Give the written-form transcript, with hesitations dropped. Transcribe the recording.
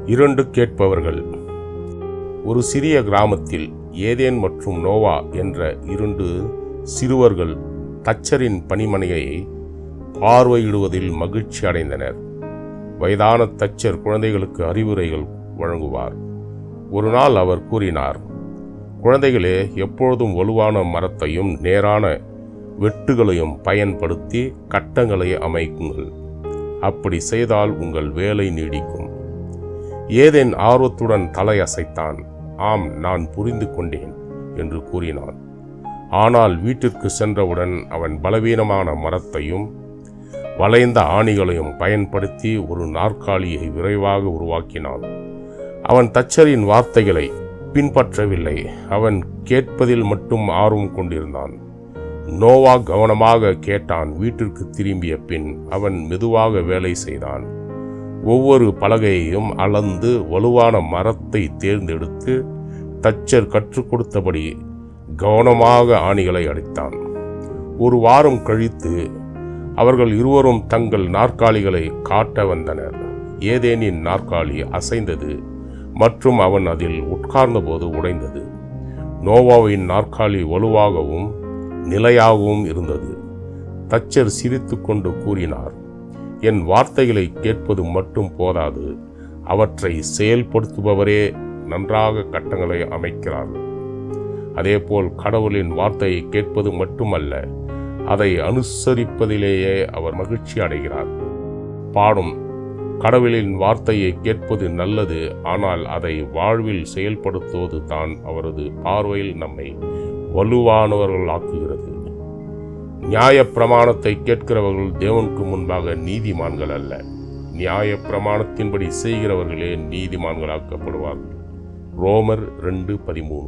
2 கேட்பவர்கள். ஒரு சிறிய கிராமத்தில் ஏதேன் மற்றும் நோவா என்ற 2 சிறுவர்கள் தச்சரின் பணிமனையை பார்வையிடுவதில் மகிழ்ச்சி அடைந்தனர். வயதான தச்சர் குழந்தைகளுக்கு அறிவுரைகள் வழங்குவார். ஒரு நாள் அவர் கூறினார், குழந்தைகளே, எப்பொழுதும் வலுவான மரத்தையும் நேரான வெட்டுகளையும் பயன்படுத்தி கட்டங்களை அமைக்குங்கள். அப்படி செய்தால் உங்கள் வேலை நீடிக்கும். ஏதேன் ஆர்வத்துடன் தலையசைத்தான். ஆம், நான் புரிந்து கொண்டேன் என்று கூறினான். ஆனால் வீட்டிற்கு சென்றவுடன் அவன் பலவீனமான மரத்தையும் வளைந்த ஆணிகளையும் பயன்படுத்தி ஒரு நாற்காலியை விரைவாக உருவாக்கினான். அவன் தச்சரின் வார்த்தைகளை பின்பற்றவில்லை. அவன் கேட்பதில் மட்டும் ஆர்வம் கொண்டிருந்தான். நோவா கவனமாக கேட்டான். வீட்டிற்கு திரும்பிய பின் அவன் மெதுவாக வேலை செய்தான். ஒவ்வொரு பலகையையும் அளந்து வலுவான மரத்தை தேர்ந்தெடுத்து தச்சர் கற்றுக் கொடுத்தபடி கவனமாக ஆணிகளை அடித்தான். ஒரு வாரம் கழித்து அவர்கள் இருவரும் தங்கள் நாற்காலிகளை காட்ட வந்தனர். ஏதேனின் நாற்காலி அசைந்தது மற்றும் அவன் அதில் உட்கார்ந்தபோது உடைந்தது. நோவாவின் நாற்காலி வலுவாகவும் நிலையாகவும் இருந்தது. தச்சர் சிரித்து கொண்டு கூறினார், என் வார்த்தைகளை கேட்பது மட்டும் போதாது, அவற்றை செயல்படுத்துபவரே நன்றாக கட்டங்களை அமைக்கிறார்கள். அதேபோல் கடவுளின் வார்த்தையை கேட்பது மட்டுமல்ல, அதை அனுசரிப்பதிலேயே அவர் மகிழ்ச்சி அடைகிறார். பாடும். கடவுளின் வார்த்தையை கேட்பது நல்லது, ஆனால் அதை வாழ்வில் செயல்படுத்துவது தான் அவரது பார்வையில் நம்மை வலுவானவர்கள் ஆக்குகிறது. நியாய பிரமாணத்தை கேட்கிறவர்கள் தேவனுக்கு முன்பாக நீதிமான்கள் அல்ல, நியாய பிரமாணத்தின்படி செய்கிறவர்களே நீதிமான்களாக்கப்படுவார்கள். ரோமர் 2:13.